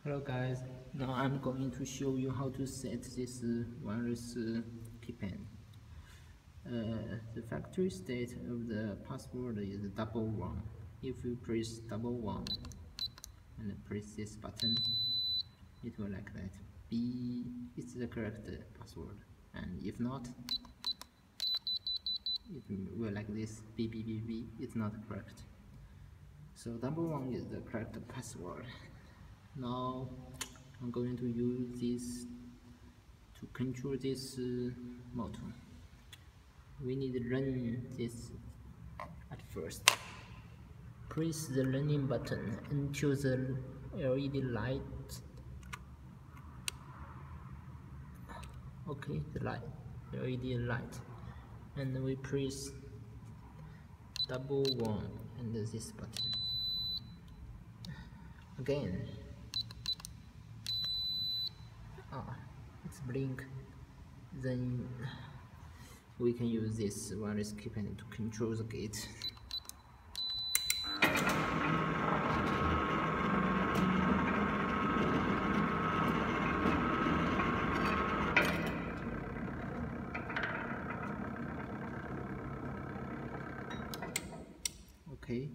Hello guys, now I'm going to show you how to set this wireless keypad. The factory state of the password is *1. If you press *1 and press this button, it will like that. B is the correct password, and if not, it will like this. B. It's not correct. So *1 is the correct password. Now I'm going to use this to control this motor. We need to run this at first. Press the running button until the LED light. Okay, the LED light, and we press *1 and this button again. It's blink. Then we can use this wireless keypad to control the gate. Okay.